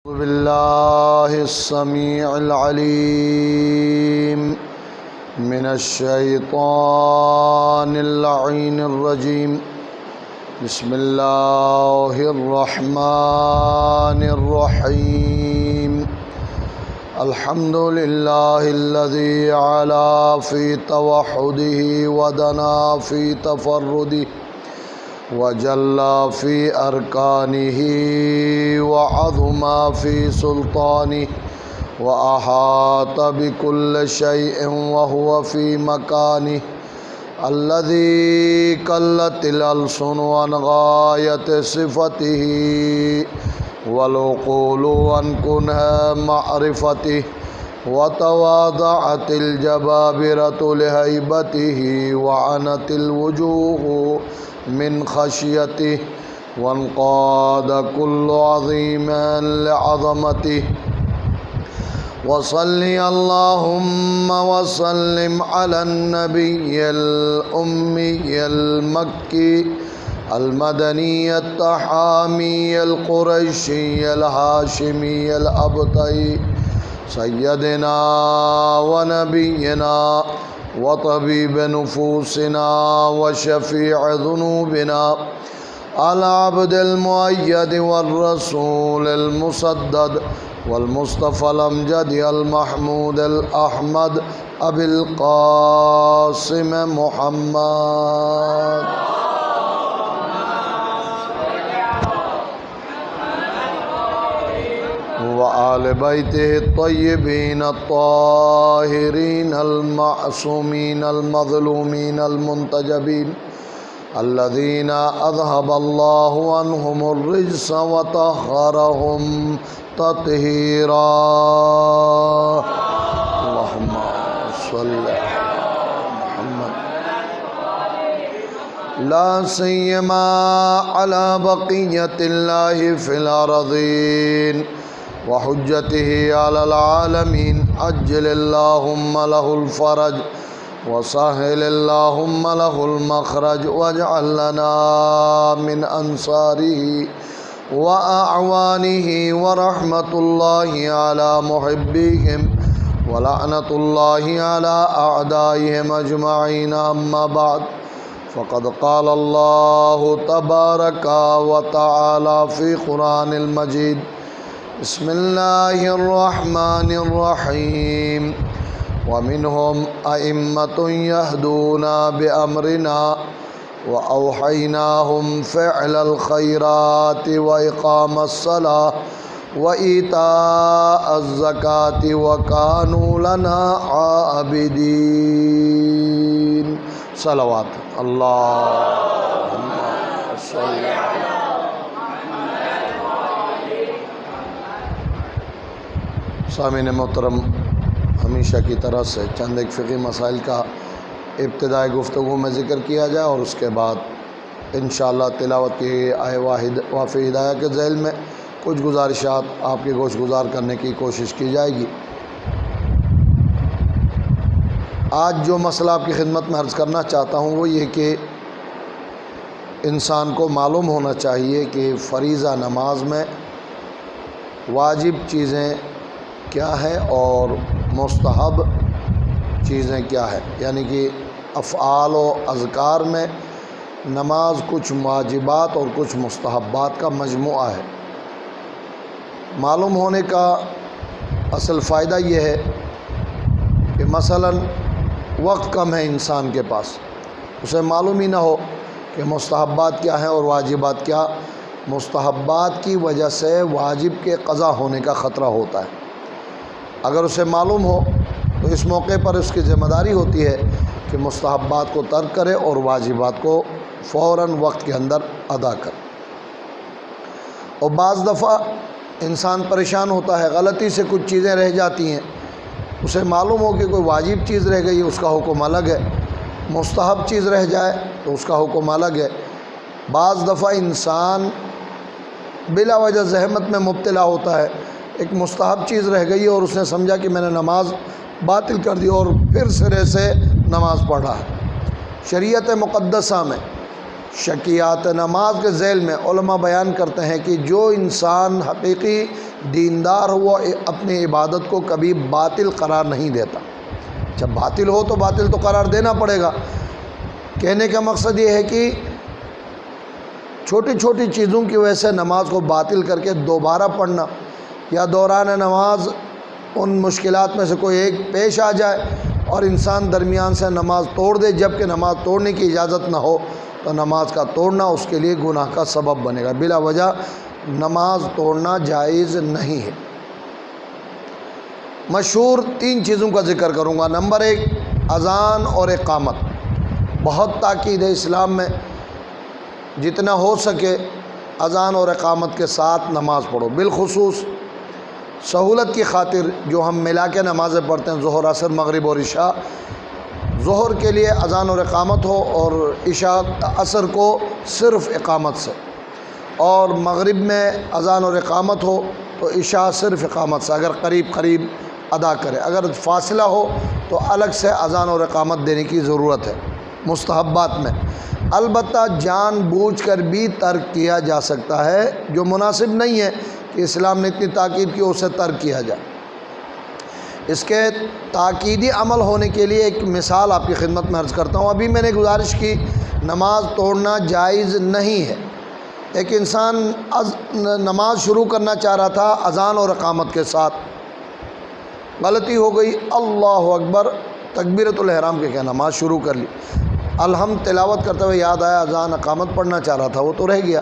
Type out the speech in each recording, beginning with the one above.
أعوذ بالله السميع العليم من الشيطان اللعين الرجيم. بسم الله الرحمن الرحيم. الحمد لله الذي علا في توحده ودنا في تفرده وجل في أركانه وعظم في سلطانه وأحاط بكل شيء وهو في مكانه الذي قلت الألسن عن غاية صفته والعقول عن كنه معرفته وتواضعت الجبابرة لهيبته وعنت الوجوه من خشيته وانقاد كل عظيم لعظمته. وصل اللهم وسلم على النبي الأمي المكي المدني التحامي القريشي الهاشمي الأبطي سيدنا ونبينا وطبيب نفوسنا وشفيع ذنوبنا العبد المؤيد والرسول المسدد والمصطفى الأمجد المحمود الأحمد أبي القاسم محمد وآل بيته الطيبين الطاهرين المعصومين المظلومين المنتجبين الذين أذهب الله عنهم الرجس وطهرهم تطهيرا. اللهم صل على محمد لا سيما على بقية الله في الأرضين وحجته على العالمين. عجل اللهم له الفرج وسهل اللهم له المخرج واجعل لنا من أنصاره وأعوانه. ورحمة الله على محبيهم ولعنة الله على أعدائهم أجمعين. أما بعد فقد قال الله تبارك وتعالى في قرآن المجيد بسم الله الرحمن الرحيم ومنهم أئمة يهدون بأمرنا وأوحيناهم فعل الخيرات وإقام الصلاة وإيتاء الزكاة وكانوا لنا عابدين. صلوات اللهم صل. سامعین محترم، ہمیشہ کی طرح سے چند ایک فقہی مسائل کا ابتدائی گفتگو میں ذکر کیا جائے اور اس کے بعد انشاءاللہ تلاوت کی آئے وافی ہدایہ کے ذیل میں کچھ گزارشات آپ کے گوش گزار کرنے کی کوشش کی جائے گی. آج جو مسئلہ آپ کی خدمت میں عرض کرنا چاہتا ہوں وہ یہ کہ انسان کو معلوم ہونا چاہیے کہ فریضہ نماز میں واجب چیزیں کیا ہے اور مستحب چیزیں کیا ہے. یعنی کہ افعال و اذکار میں نماز کچھ واجبات اور کچھ مستحبات کا مجموعہ ہے. معلوم ہونے کا اصل فائدہ یہ ہے کہ مثلا وقت کم ہے انسان کے پاس، اسے معلوم ہی نہ ہو کہ مستحبات کیا ہیں اور واجبات کیا. مستحبات کی وجہ سے واجب کے قضا ہونے کا خطرہ ہوتا ہے. اگر اسے معلوم ہو تو اس موقع پر اس کی ذمہ داری ہوتی ہے کہ مستحبات کو ترک کرے اور واجبات کو فوراً وقت کے اندر ادا کرے. اور بعض دفعہ انسان پریشان ہوتا ہے، غلطی سے کچھ چیزیں رہ جاتی ہیں، اسے معلوم ہو کہ کوئی واجب چیز رہ گئی اس کا حکم الگ ہے، مستحب چیز رہ جائے تو اس کا حکم الگ ہے. بعض دفعہ انسان بلا وجہ زحمت میں مبتلا ہوتا ہے، ایک مستحب چیز رہ گئی اور اس نے سمجھا کہ میں نے نماز باطل کر دی اور پھر سرے سے نماز پڑھا ہے. شریعت مقدسہ میں شکیات نماز کے ذیل میں علماء بیان کرتے ہیں کہ جو انسان حقیقی دیندار ہو وہ اپنی عبادت کو کبھی باطل قرار نہیں دیتا۔ جب باطل ہو تو باطل تو قرار دینا پڑے گا۔ کہنے کا مقصد یہ ہے کہ چھوٹی چھوٹی چیزوں کی وجہ سے نماز کو باطل کر کے دوبارہ پڑھنا، یا دوران نماز ان مشکلات میں سے کوئی ایک پیش آ جائے اور انسان درمیان سے نماز توڑ دے جبکہ نماز توڑنے کی اجازت نہ ہو، تو نماز کا توڑنا اس کے لیے گناہ کا سبب بنے گا۔ بلا وجہ نماز توڑنا جائز نہیں ہے۔ مشہور 3 چیزوں کا ذکر کروں گا۔ نمبر 1، اذان اور اقامت۔ بہت تاکید ہے اسلام میں، جتنا ہو سکے اذان اور اقامت کے ساتھ نماز پڑھو، بالخصوص سہولت کی خاطر جو ہم ملا کے نمازیں پڑھتے ہیں، ظہر، عصر، مغرب اور عشاء۔ ظہر کے لیے اذان اور اقامت ہو، اور عشاء عصر کو صرف اقامت سے، اور مغرب میں اذان اور اقامت ہو تو عشاء صرف اقامت سے، اگر قریب قریب ادا کرے۔ اگر فاصلہ ہو تو الگ سے اذان اور اقامت دینے کی ضرورت ہے مستحبات میں۔ البتہ جان بوجھ کر بھی ترک کیا جا سکتا ہے، جو مناسب نہیں ہے کہ اسلام نے اتنی تاکید کی اسے ترک کیا جائے۔ اس کے تاکیدی عمل ہونے کے لیے ایک مثال آپ کی خدمت میں عرض کرتا ہوں۔ ابھی میں نے گزارش کی نماز توڑنا جائز نہیں ہے۔ ایک انسان نماز شروع کرنا چاہ رہا تھا اذان اور اقامت کے ساتھ، غلطی ہو گئی، اللہ اکبر تکبیرۃ الاحرام کے کیا نماز شروع کر لی، الحمد تلاوت کرتے ہوئے یاد آیا اذان اقامت پڑھنا چاہ رہا تھا، وہ تو رہ گیا۔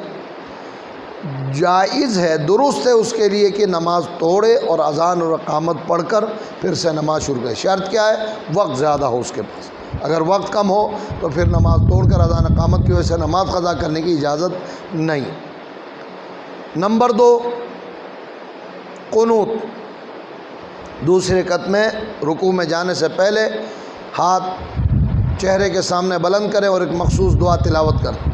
جائز ہے، درست ہے اس کے لیے کہ نماز توڑے اور اذان اور اقامت پڑھ کر پھر سے نماز شروع کرے۔ شرط کیا ہے؟ وقت زیادہ ہو اس کے پاس۔ اگر وقت کم ہو تو پھر نماز توڑ کر اذان اقامت کی وجہ سے نماز قضا کرنے کی اجازت نہیں۔ نمبر 2، قنوت۔ دوسری رکعت میں رکوع میں جانے سے پہلے ہاتھ چہرے کے سامنے بلند کریں اور ایک مخصوص دعا تلاوت کریں۔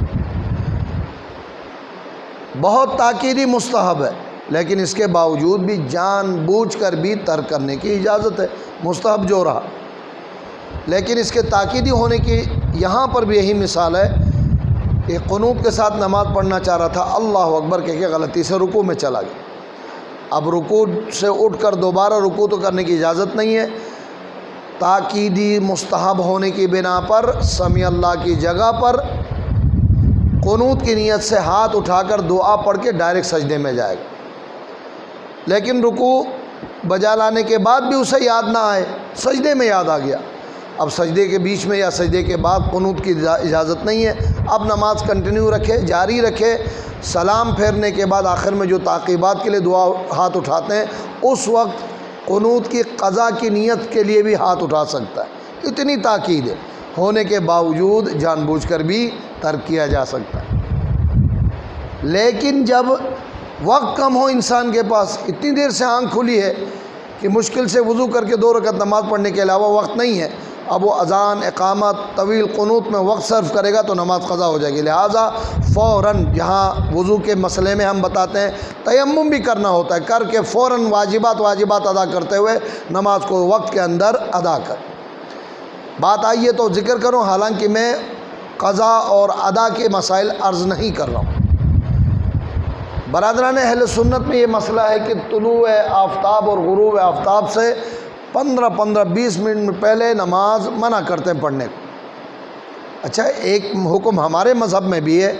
بہت تاکیدی مستحب ہے، لیکن اس کے باوجود بھی جان بوجھ کر بھی ترک کرنے کی اجازت ہے، مستحب جو رہا۔ لیکن اس کے تاکیدی ہونے کی یہاں پر بھی یہی مثال ہے کہ قنوت کے ساتھ نماز پڑھنا چاہ رہا تھا، اللہ اکبر کہہ کے غلطی سے رکوع میں چلا گیا۔ اب رکوع سے اٹھ کر دوبارہ رکوع تو کرنے کی اجازت نہیں ہے۔ تاکیدی مستحب ہونے کی بنا پر سمیع اللہ کی جگہ پر قنوت کی نیت سے ہاتھ اٹھا کر دعا پڑھ کے ڈائریکٹ سجدے میں جائے گا۔ لیکن رکوع بجا لانے کے بعد بھی اسے یاد نہ آئے، سجدے میں یاد آ گیا، اب سجدے کے بیچ میں یا سجدے کے بعد قنوت کی اجازت نہیں ہے۔ اب نماز کنٹینیو رکھے، جاری رکھے، سلام پھیرنے کے بعد آخر میں جو تعقیبات کے لیے دعا ہاتھ اٹھاتے ہیں اس وقت قنوت کی قضا کی نیت کے لیے بھی ہاتھ اٹھا سکتا ہے۔ اتنی تاکید ہے ہونے کے باوجود جان بوجھ کر بھی ترک کیا جا سکتا ہے۔ لیکن جب وقت کم ہو انسان کے پاس، اتنی دیر سے آنکھ کھلی ہے کہ مشکل سے وضو کر کے 2 رکعت نماز پڑھنے کے علاوہ وقت نہیں ہے، اب وہ اذان، اقامت، طویل قنوت میں وقت صرف کرے گا تو نماز قضا ہو جائے گی۔ لہٰذا فوراً، جہاں وضو کے مسئلے میں ہم بتاتے ہیں تیمم بھی کرنا ہوتا ہے، کر کے فوراً واجبات ادا کرتے ہوئے نماز کو وقت کے اندر ادا کر۔ بات آئیے تو ذکر کروں، حالانکہ میں قضا اور ادا کے مسائل عرض نہیں کر رہا ہوں۔ برادران اہل سنت میں یہ مسئلہ ہے کہ طلوع آفتاب اور غروب آفتاب سے 15-20 منٹ پہلے نماز منع کرتے ہیں پڑھنے کو۔ اچھا، ایک حکم ہمارے مذہب میں بھی ہے،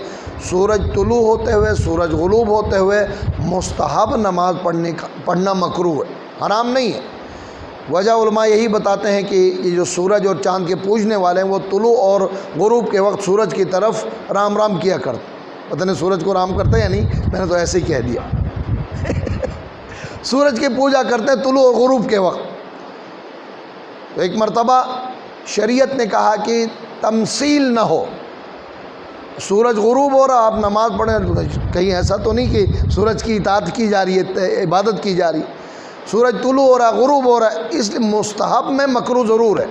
سورج طلوع ہوتے ہوئے، سورج غروب ہوتے ہوئے مستحب نماز پڑھنا مکروہ ہے، حرام نہیں ہے۔ وجہ علماء یہی بتاتے ہیں کہ یہ جو سورج اور چاند کے پوجنے والے ہیں وہ طلوع اور غروب کے وقت سورج کی طرف رام رام کیا کرتے۔ پتہ نہیں سورج کو رام کرتے یا نہیں، میں نے تو ایسے ہی کہہ دیا۔ سورج کی پوجا کرتے ہیں طلوع اور غروب کے وقت۔ تو ایک مرتبہ شریعت نے کہا کہ تمثیل نہ ہو، سورج غروب ہو رہا آپ نماز پڑھیں، کہیں ایسا تو نہیں کہ سورج کی اطاعت کی جا رہی ہے، عبادت کی جا رہی ہے۔ سورج طلوع ہو رہا ہے، غروب ہو رہا ہے، اس لیے مستحب میں مکروہ ضرور ہے،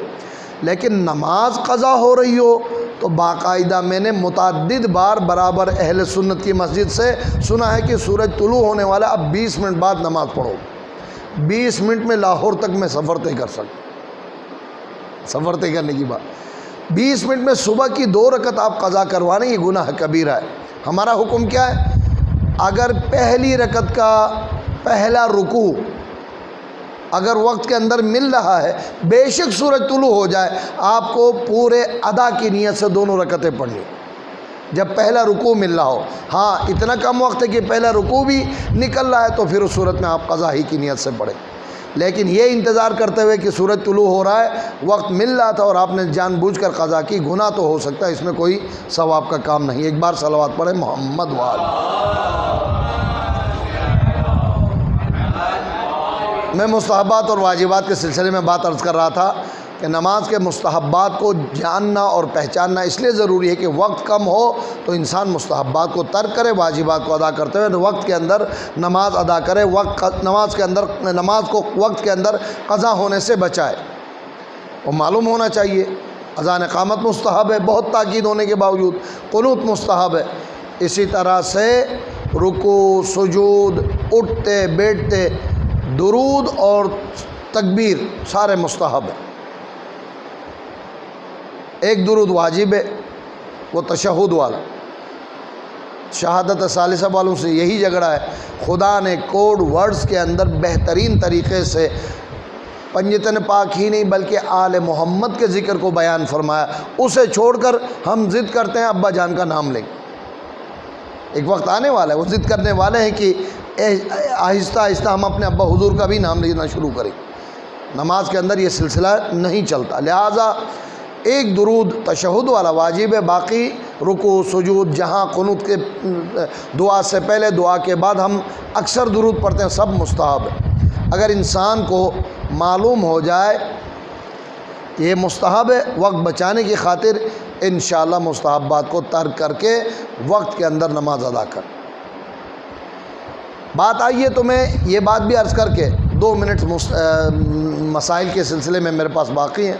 لیکن نماز قضا ہو رہی ہو تو باقاعدہ میں نے متعدد بار برابر اہل سنت کی مسجد سے سنا ہے کہ سورج طلوع ہونے والا، اب 20 منٹ بعد نماز پڑھو۔ 20 منٹ میں لاہور تک میں سفر طے کر سکتا، سفر طے کرنے کی بات۔ 20 منٹ میں صبح کی 2 رکعت آپ قضا کروانے، یہ گناہ کبیرہ ہے۔ ہمارا حکم کیا ہے؟ اگر پہلی رکعت کا پہلا رکوع اگر وقت کے اندر مل رہا ہے، بے شک سورج طلوع ہو جائے، آپ کو پورے ادا کی نیت سے 2 رکعتیں پڑھنی جب پہلا رکوع مل رہا ہو۔ ہاں اتنا کم وقت ہے کہ پہلا رکوع بھی نکل رہا ہے تو پھر اس صورت میں آپ قضا ہی کی نیت سے پڑھیں، لیکن یہ انتظار کرتے ہوئے کہ سورج طلوع ہو رہا ہے، وقت مل رہا تھا اور آپ نے جان بوجھ کر قضا کی، گناہ تو ہو سکتا ہے، اس میں کوئی ثواب کا کام نہیں۔ ایک بار صلوات پڑھیں محمد وآل۔ میں مستحبات اور واجبات کے سلسلے میں بات عرض کر رہا تھا کہ نماز کے مستحبات کو جاننا اور پہچاننا اس لیے ضروری ہے کہ وقت کم ہو تو انسان مستحبات کو ترک کرے، واجبات کو ادا کرتے ہوئے وقت کے اندر نماز ادا کرے، نماز کو وقت کے اندر قضا ہونے سے بچائے۔ وہ معلوم ہونا چاہیے اذان اقامت مستحب ہے، بہت تاکید ہونے کے باوجود قنوت مستحب ہے۔ اسی طرح سے رکوع، سجود، اٹھتے بیٹھتے، درود اور تکبیر سارے مستحب ہیں۔ ایک درود واجب ہے، وہ تشہد والا، شہادت ثالثہ والوں سے یہی جھگڑا ہے۔ خدا نے کوڈ ورڈز کے اندر بہترین طریقے سے پنجتن پاک ہی نہیں بلکہ آل محمد کے ذکر کو بیان فرمایا، اسے چھوڑ کر ہم ضد کرتے ہیں ابا جان کا نام لیں۔ ایک وقت آنے والا ہے، وہ ضد کرنے والے ہیں کہ آہستہ آہستہ ہم اپنے ابا حضور کا بھی نام لینا شروع کریں۔ نماز کے اندر یہ سلسلہ نہیں چلتا، لہٰذا ایک درود تشہد والا واجب ہے، باقی رکوع، سجود، جہاں قنوت کے دعا سے پہلے، دعا کے بعد ہم اکثر درود پڑھتے ہیں، سب مستحب ہے۔ اگر انسان کو معلوم ہو جائے کہ یہ مستحب ہے، وقت بچانے کی خاطر انشاءاللہ مستحبات کو ترک کر کے وقت کے اندر نماز ادا کر۔ بات آئیے تو میں یہ بات بھی عرض کر کے 2 منٹ مسائل کے سلسلے میں میرے پاس باقی ہیں۔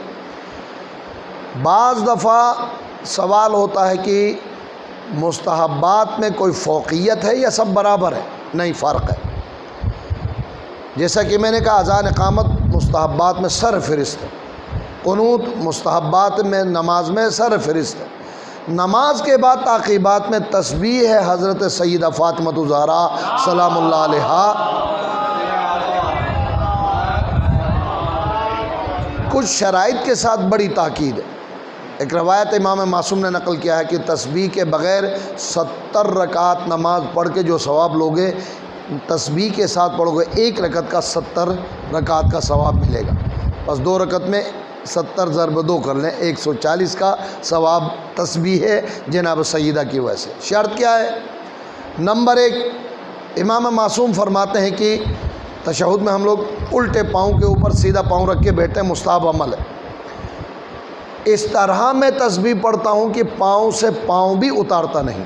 بعض دفعہ سوال ہوتا ہے کہ مستحبات میں کوئی فوقیت ہے یا سب برابر ہے؟ نہیں، فرق ہے۔ جیسا کہ میں نے کہا اذان اقامت مستحبات میں سر فہرست ہے، قنوت مستحبات میں نماز میں سر فہرست ہے۔ نماز کے بعد تعقیبات میں تسبیح ہے حضرت سیدہ فاطمہ الزہرا سلام اللہ علیہا۔ کچھ شرائط کے ساتھ بڑی تاکید ہے۔ ایک روایت امام معصوم نے نقل کیا ہے کہ تسبیح کے بغیر 70 رکعت نماز پڑھ کے جو ثواب لوگے، تسبیح کے ساتھ پڑھو گے 1 رکعت کا 70 رکعت کا ثواب ملے گا۔ بس 2 رکعت میں 70 ضرب 2 کر لیں، 140 کا ثواب تسبیح ہے جناب سیدہ کی وجہ سے۔ شرط کیا ہے؟ نمبر 1، امام معصوم فرماتے ہیں کہ تشہد میں ہم لوگ الٹے پاؤں کے اوپر سیدھا پاؤں رکھ کے بیٹھتے ہیں، مستحب عمل ہے۔ اس طرح میں تسبیح پڑھتا ہوں کہ پاؤں سے پاؤں بھی اتارتا نہیں،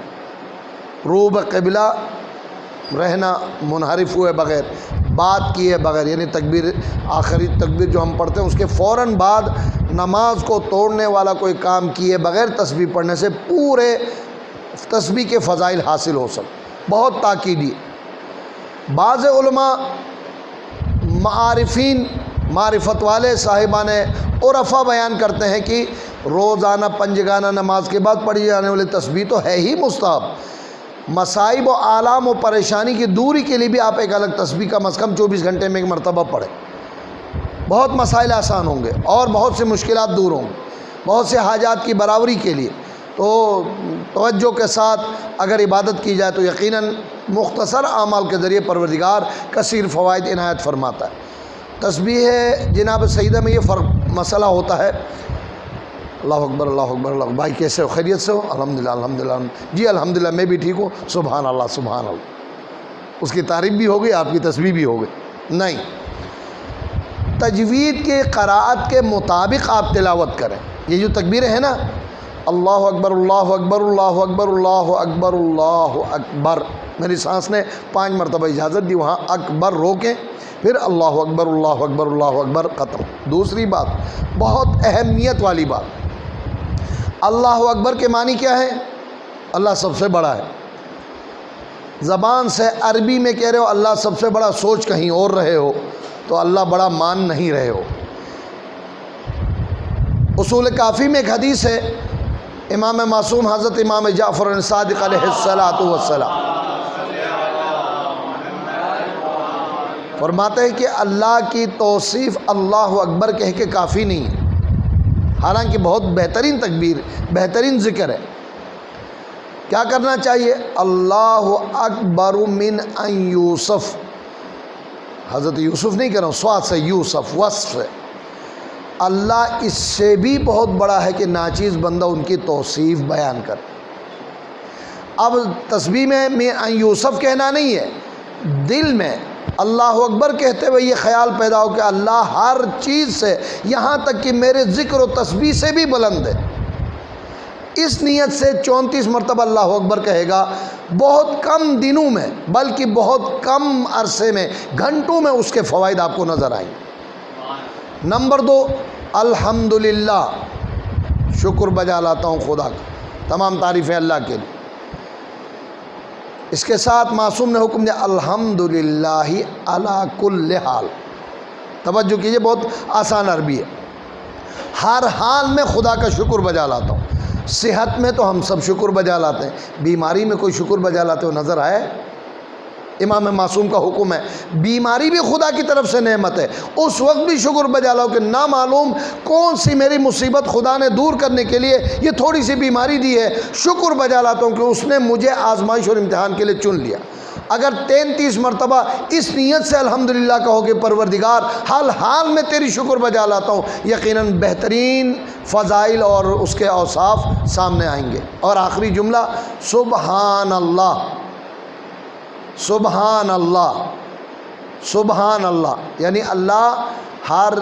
روب قبلہ رہنا، منحرف ہوئے بغیر، بات کیے بغیر، یعنی تکبیر، آخری تکبیر جو ہم پڑھتے ہیں اس کے فوراً بعد نماز کو توڑنے والا کوئی کام کیے بغیر تسبیح پڑھنے سے پورے تسبیح کے فضائل حاصل ہو سکتے، بہت تاکیدی۔ بعض علماء معارفین، معرفت والے صاحبان عرفا بیان کرتے ہیں کہ روزانہ پنجگانہ نماز کے بعد پڑھی جانے والی تسبیح تو ہے ہی مستحب، مصائب و آلام و پریشانی کی دوری کے لیے بھی آپ ایک الگ تسبیح کم از کم 24 گھنٹے میں 1 مرتبہ پڑھیں، بہت مسائل آسان ہوں گے اور بہت سے مشکلات دور ہوں گے، بہت سے حاجات کی برابری کے لیے۔ تو توجہ کے ساتھ اگر عبادت کی جائے تو یقیناً مختصر اعمال کے ذریعے پروردگار کثیر فوائد عنایت فرماتا ہے۔ تسبیح جناب سیدہ میں یہ فرق مسئلہ ہوتا ہے۔ اللہ اکبر، اللہ اکبر، اللہ اکبر۔ بھائی کیسے ہو؟ خیریت سے ہو؟ الحمدللہ الحمدللہ۔ جی الحمدللہ میں بھی ٹھیک ہوں، سبحان اللہ سبحان اللہ۔ اس کی تعریف بھی ہو گئی، آپ کی تسبیح بھی ہو گئی۔ نہیں، تجوید کے قراءت کے مطابق آپ تلاوت کریں۔ یہ جو تکبیریں ہیں نا، اللہ اکبر اللہ اکبر اللہ اکبر اللہ اکبر اللہ اکبر، میری سانس نے 5 مرتبہ اجازت دی، وہاں اکبر روکیں، پھر اللہ اکبر اللہ اکبر اللہ اکبر، ختم۔ دوسری بات، بہت اہمیت والی بات، اللہ اکبر کے معنی کیا ہے؟ اللہ سب سے بڑا ہے۔ زبان سے عربی میں کہہ رہے ہو اللہ سب سے بڑا، سوچ کہیں اور رہے ہو تو اللہ بڑا مان نہیں رہے ہو۔ اصول کافی میں ایک حدیث ہے، امام معصوم حضرت امام جعفر صادق علیہ السلام فرماتے ہیں کہ اللہ کی توصیف اللہ اکبر کہہ کے کافی نہیں ہے، حالانکہ بہت بہترین تکبیر، بہترین ذکر ہے۔ کیا کرنا چاہیے؟ اللہ اکبر من ان یوسف، حضرت یوسف نہیں کہہ رہا ہوں، سواد سے یوسف، وصف ہے، اللہ اس سے بھی بہت بڑا ہے کہ ناچیز بندہ ان کی توصیف بیان کر۔ اب تسبیح میں ان یوسف کہنا نہیں ہے، دل میں اللہ اکبر کہتے ہوئے یہ خیال پیدا ہو کہ اللہ ہر چیز سے، یہاں تک کہ میرے ذکر و تسبیح سے بھی بلند ہے۔ اس نیت سے 34 مرتبہ اللہ اکبر کہے گا، بہت کم دنوں میں بلکہ بہت کم عرصے میں، گھنٹوں میں اس کے فوائد آپ کو نظر آئیں گے۔ نمبر 2، الحمدللہ، شکر بجا لاتا ہوں خدا کا، تمام تعریفیں اللہ کے لیے۔ اس کے ساتھ معصوم نے حکم دیا الحمدللہ علی کل حال، توجہ کیجئے، بہت آسان عربی ہے، ہر حال میں خدا کا شکر بجا لاتا ہوں۔ صحت میں تو ہم سب شکر بجا لاتے ہیں، بیماری میں کوئی شکر بجا لاتے ہو نظر آئے؟ امام معصوم کا حکم ہے، بیماری بھی خدا کی طرف سے نعمت ہے، اس وقت بھی شکر بجا لاؤ کہ نامعلوم کون سی میری مصیبت خدا نے دور کرنے کے لیے یہ تھوڑی سی بیماری دی ہے، شکر بجا لاتا ہوں کہ اس نے مجھے آزمائش اور امتحان کے لیے چن لیا۔ اگر 33 مرتبہ اس نیت سے الحمدللہ کہو کہ پروردگار حال حال میں تیری شکر بجا لاتا ہوں، یقیناً بہترین فضائل اور اس کے اوصاف سامنے آئیں گے۔ اور آخری جملہ سبحان اللہ، سبحان اللہ، سبحان اللہ، یعنی اللہ ہر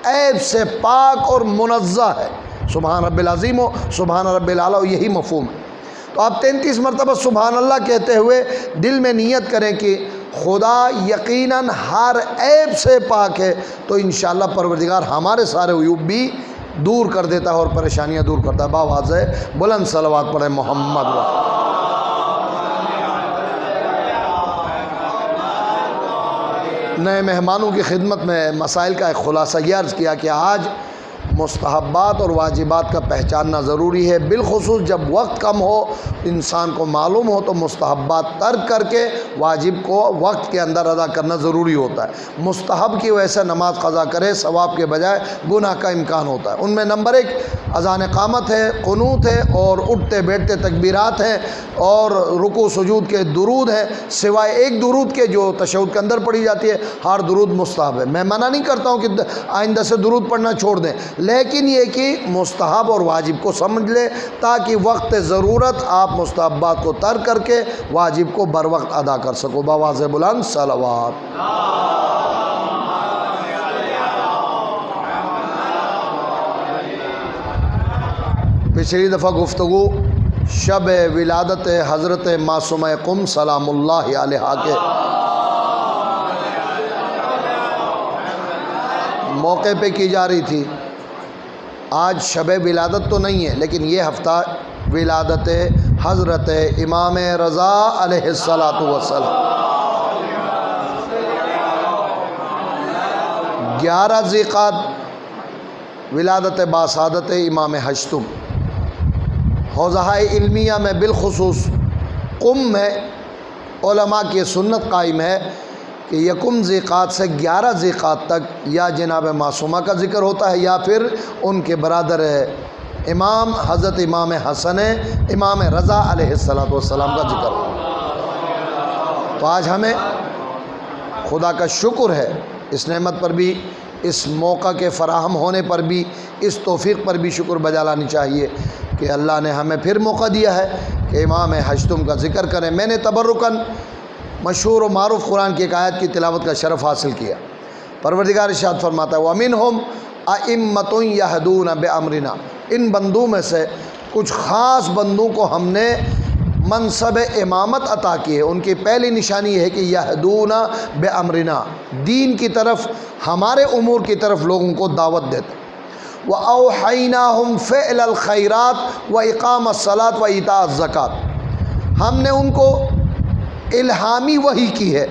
عیب سے پاک اور منزہ ہے، سبحان رب العظیم و سبحان رب الاعلیٰ، یہی مفہوم ہے۔ تو آپ 33 مرتبہ سبحان اللہ کہتے ہوئے دل میں نیت کریں کہ خدا یقیناً ہر عیب سے پاک ہے، تو انشاءاللہ پروردگار ہمارے سارے عیوب بھی دور کر دیتا ہے اور پریشانیاں دور کرتا ہے۔ باواز ہے بلند صلوات پڑھیں محمد و نئے مہمانوں کی خدمت میں مسائل کا ایک خلاصہ یہ عرض کیا کہ آج مستحبات اور واجبات کا پہچاننا ضروری ہے، بالخصوص جب وقت کم ہو، انسان کو معلوم ہو تو مستحبات ترک کر کے واجب کو وقت کے اندر ادا کرنا ضروری ہوتا ہے۔ مستحب کی وجہ سے نماز قضا کرے ثواب کے بجائے گناہ کا امکان ہوتا ہے۔ ان میں نمبر 1 اذان قامت ہے، قنوت ہے، اور اٹھتے بیٹھتے تکبیرات ہیں، اور رکوع سجود کے درود ہیں، سوائے ایک درود کے جو تشہد کے اندر پڑھی جاتی ہے، ہر درود مستحب ہے۔ میں منع نہیں کرتا ہوں کہ آئندہ سے درود پڑھنا چھوڑ دیں، لیکن یہ کہ مستحب اور واجب کو سمجھ لیں تاکہ وقت ضرورت آپ مستحبات کو ترک کر کے واجب کو بر وقت ادا کر سکو۔ باواز بلند صلوات۔ پچھلی دفعہ گفتگو شب ولادت حضرت معصومہ قم سلام اللہ علیہا کے موقع پہ کی جا رہی تھی۔ آج شب ولادت تو نہیں ہے، لیکن یہ ہفتہ ولادت حضرت امام رضا علیہ السلام 11 ذی-القعدہ ولادت باسعادت امام ہشتم۔ حوزہ علمیہ میں بالخصوص قم میں علماء کی سنت قائم ہے کہ یکم ذی-القعدہ سے 11 ذی-القعدہ تک یا جناب معصومہ کا ذکر ہوتا ہے یا پھر ان کے برادر امام حضرت امام حسن امام رضا علیہ السلام کا ذکر ہوتا ہے۔ تو آج ہمیں خدا کا شکر ہے اس نعمت پر بھی، اس موقع کے فراہم ہونے پر بھی، اس توفیق پر بھی شکر بجا لانی چاہیے کہ اللہ نے ہمیں پھر موقع دیا ہے کہ امام ہشتم کا ذکر کریں۔ میں نے تبرکاً مشہور و معروف قرآن کی ایک آیت کی تلاوت کا شرف حاصل کیا۔ پروردگار ارشاد فرماتا ہے وَمِنْهُمْ أَئِمَّةٌ يَهْدُونَ بِأَمْرِنَا، ان بندوں میں سے کچھ خاص بندوں کو ہم نے منصب امامت عطا کی ہے۔ ان کی پہلی نشانی یہ ہے کہ یہدون بِأَمْرِنَا، دین کی طرف، ہمارے امور کی طرف لوگوں کو دعوت دیتے۔ وَأَوْحَيْنَاهُمْ فِعْلَ الْخَيْرَاتِ وَإِقَامَ الصَّلَاةِ وَإِيتَاءَ الزَّكَاةِ، ہم نے ان کو الہامی وحی کی ہے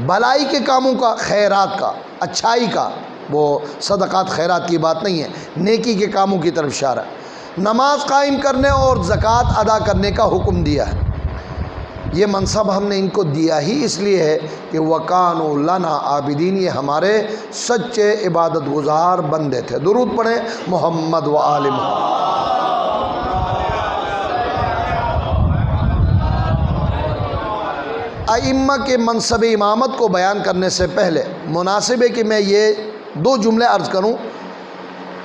بھلائی کے کاموں کا، خیرات کا، اچھائی کا، وہ صدقات خیرات کی بات نہیں ہے، نیکی کے کاموں کی طرف اشارہ ہے۔ نماز قائم کرنے اور زکوٰۃ ادا کرنے کا حکم دیا ہے۔ یہ منصب ہم نے ان کو دیا ہی اس لیے ہے کہ وَكَانُوا لَنَا عَابِدِينَ، یہ ہمارے سچے عبادت گزار بندے تھے۔ درود پڑھیں محمد و آل محمد۔ ائمہ کے منصب امامت کو بیان کرنے سے پہلے مناسب ہے کہ میں یہ دو جملے عرض کروں۔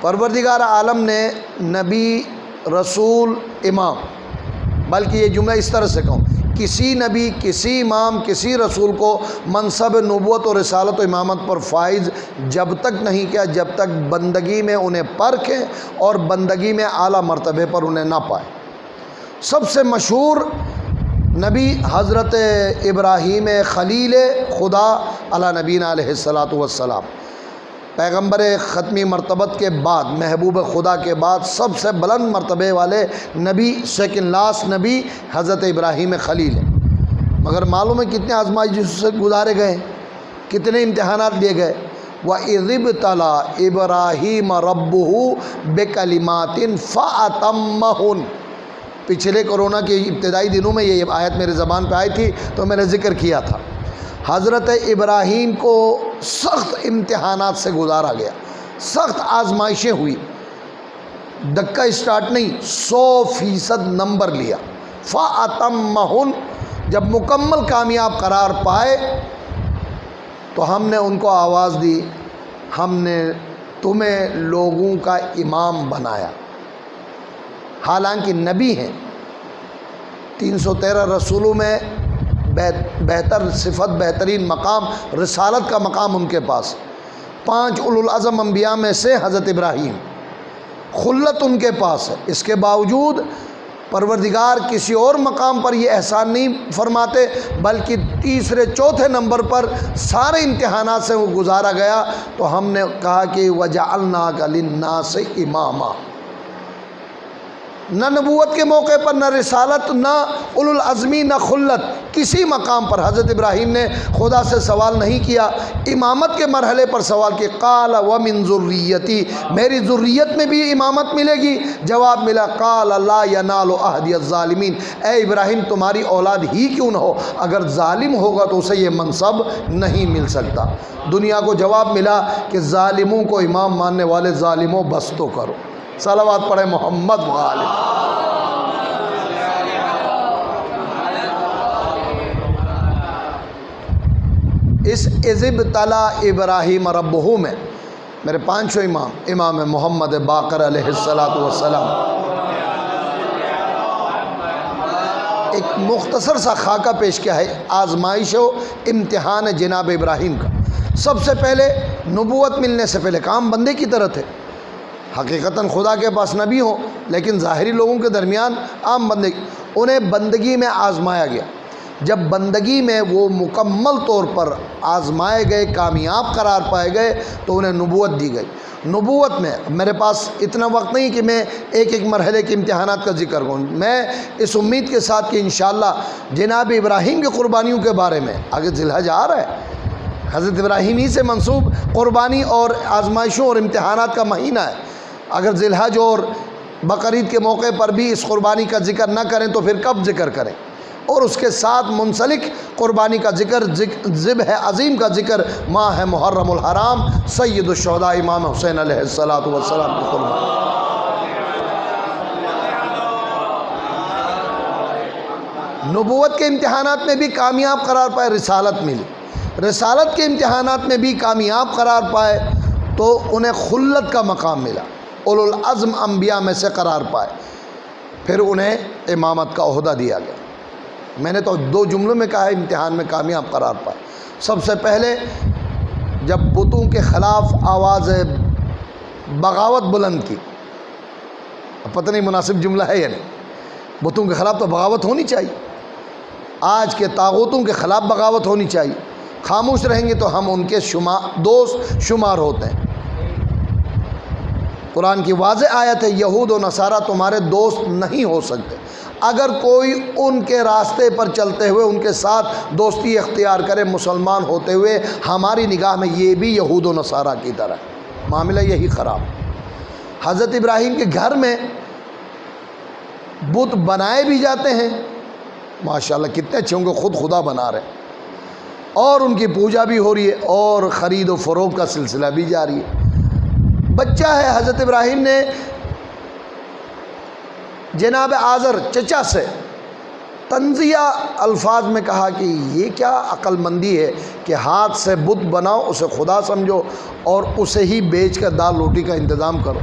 پروردگار عالم نے نبی، رسول، امام، بلکہ یہ جملہ اس طرح سے کہوں، کسی نبی، کسی امام، کسی رسول کو منصب نبوت اور رسالت و امامت پر فائز جب تک نہیں کیا جب تک بندگی میں انہیں پرکھیں اور بندگی میں اعلیٰ مرتبے پر انہیں نہ پائیں۔ سب سے مشہور نبی حضرت ابراہیم خلیل خدا علی نبینا علیہ السلام، پیغمبر ختمی مرتبت کے بعد، محبوب خدا کے بعد سب سے بلند مرتبے والے نبی، سیکنڈ لاسٹ نبی حضرت ابراہیم خلیل ہے۔ مگر معلوم ہے کتنے آزمائش سے گزارے گئے، کتنے امتحانات لیے گئے۔ وَإِذِ ابْتَلَىٰ إِبْرَاهِيمَ رَبُّهُ بِكَلِمَاتٍ فَأَتَمَّهُنَّ۔ پچھلے کرونا کے ابتدائی دنوں میں یہ آیت میرے زبان پہ آئی تھی تو میں نے ذکر کیا تھا۔ حضرت ابراہیم کو سخت امتحانات سے گزارا گیا، سخت آزمائشیں ہوئی، دکا اسٹارٹ نہیں، 100% نمبر لیا۔ فَأَتَمَّهُنَّ، جب مکمل کامیاب قرار پائے تو ہم نے ان کو آواز دی، ہم نے تمہیں لوگوں کا امام بنایا۔ حالانکہ نبی ہیں، 313 رسولوں میں بہتر صفت، بہترین مقام رسالت کا مقام ان کے پاس، 5 اولو العزم انبیاء میں سے حضرت ابراہیم، خلت ان کے پاس ہے۔ اس کے باوجود پروردگار کسی اور مقام پر یہ احسان نہیں فرماتے، بلکہ تیسرے چوتھے نمبر پر سارے امتحانات سے وہ گزارا گیا تو ہم نے کہا کہ وَجَعَلْنَاكَ لِلنَّاسِ إِمَامًا۔ نہ نبوت کے موقع پر، نہ رسالت، نہ اولو العزمی، نہ خلت، کسی مقام پر حضرت ابراہیم نے خدا سے سوال نہیں کیا۔ امامت کے مرحلے پر سوال کیا، قال ومن ذریتی، میری ذریت میں بھی امامت ملے گی؟ جواب ملا، قال لا ینال عہدی الظالمین، اے ابراہیم تمہاری اولاد ہی کیوں نہ ہو، اگر ظالم ہوگا تو اسے یہ منصب نہیں مل سکتا۔ دنیا کو جواب ملا کہ ظالموں کو امام ماننے والے ظالموں بس تو کرو۔ صلوات پڑھے محمد و آل۔ اس اذ ابتلی ابراہیم ربہ میں میرے 5 امام محمد باقر علیہ السلام، ایک مختصر سا خاکہ پیش کیا ہے آزمائش و امتحان جناب ابراہیم کا۔ سب سے پہلے نبوت ملنے سے پہلے کام بندے کی طرح تھے، حقیقتاً خدا کے پاس نبی ہوں لیکن ظاہری لوگوں کے درمیان عام بندے، انہیں بندگی میں آزمایا گیا۔ جب بندگی میں وہ مکمل طور پر آزمائے گئے، کامیاب قرار پائے گئے تو انہیں نبوت دی گئی۔ نبوت میں میرے پاس اتنا وقت نہیں کہ میں ایک ایک مرحلے کے امتحانات کا ذکر کروں، میں اس امید کے ساتھ کہ انشاءاللہ جناب ابراہیم کی قربانیوں کے بارے میں، آگے ذی الحج آ رہا ہے، حضرت ابراہیم ہی سے منسوب قربانی اور آزمائشوں اور امتحانات کا مہینہ ہے، اگر ذی الحج اور بقرعید کے موقع پر بھی اس قربانی کا ذکر نہ کریں تو پھر کب ذکر کریں؟ اور اس کے ساتھ منسلک قربانی کا ذکر، ذبح عظیم کا ذکر، ماہ محرم الحرام، سید الشہداء امام حسین علیہ السلام کی قربانی۔ نبوت کے امتحانات میں بھی کامیاب قرار پائے، رسالت ملی، رسالت کے امتحانات میں بھی کامیاب قرار پائے تو انہیں خلت کا مقام ملا، اولو العزم انبیاء میں سے قرار پائے، پھر انہیں امامت کا عہدہ دیا گیا۔ میں نے تو 2 جملوں میں کہا ہے امتحان میں کامیاب قرار پائے۔ سب سے پہلے جب بتوں کے خلاف آواز بغاوت بلند کی، پتہ نہیں مناسب جملہ ہے یا نہیں، بتوں کے خلاف تو بغاوت ہونی چاہیے، آج کے طاغوتوں کے خلاف بغاوت ہونی چاہیے، خاموش رہیں گے تو ہم ان کے دوست شمار ہوتے ہیں۔ قرآن کی واضح آیت ہے، یہود و نصارہ تمہارے دوست نہیں ہو سکتے، اگر کوئی ان کے راستے پر چلتے ہوئے ان کے ساتھ دوستی اختیار کرے مسلمان ہوتے ہوئے، ہماری نگاہ میں یہ بھی یہود و نصارہ کی طرح ہے۔ معاملہ یہی خراب۔ حضرت ابراہیم کے گھر میں بت بنائے بھی جاتے ہیں، ماشاءاللہ کتنے اچھے ہوں گے، خود خدا بنا رہے ہیں، اور ان کی پوجا بھی ہو رہی ہے، اور خرید و فروخت کا سلسلہ بھی جاری ہے۔ بچہ ہے، حضرت ابراہیم نے جناب آزر چچا سے تنزیہ الفاظ میں کہا کہ یہ کیا عقل مندی ہے کہ ہاتھ سے بت بناؤ، اسے خدا سمجھو اور اسے ہی بیچ کر دال روٹی کا انتظام کرو۔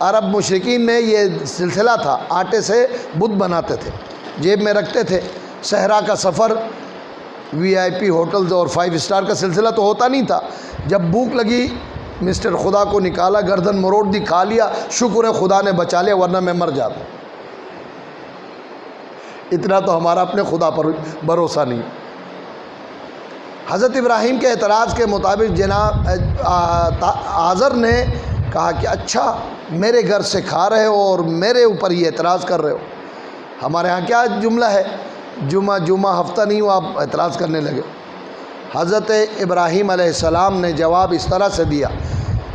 عرب مشرکین میں یہ سلسلہ تھا، آٹے سے بت بناتے تھے، جیب میں رکھتے تھے۔ صحرا کا سفر، VIP ہوٹلز اور 5 اسٹار کا سلسلہ تو ہوتا نہیں تھا۔ جب بھوک لگی مسٹر خدا کو نکالا، گردن مروڑ دی، کھا لیا، شکر ہے خدا نے بچا لیا ورنہ میں مر جاتا۔ اتنا تو ہمارا اپنے خدا پر بھروسہ نہیں۔ حضرت ابراہیم کے اعتراض کے مطابق جناب آزر نے کہا کہ اچھا میرے گھر سے کھا رہے ہو اور میرے اوپر یہ اعتراض کر رہے ہو۔ ہمارے ہاں کیا جملہ ہے، جمعہ ہفتہ نہیں ہوا آپ اعتراض کرنے لگے۔ حضرت ابراہیم علیہ السلام نے جواب اس طرح سے دیا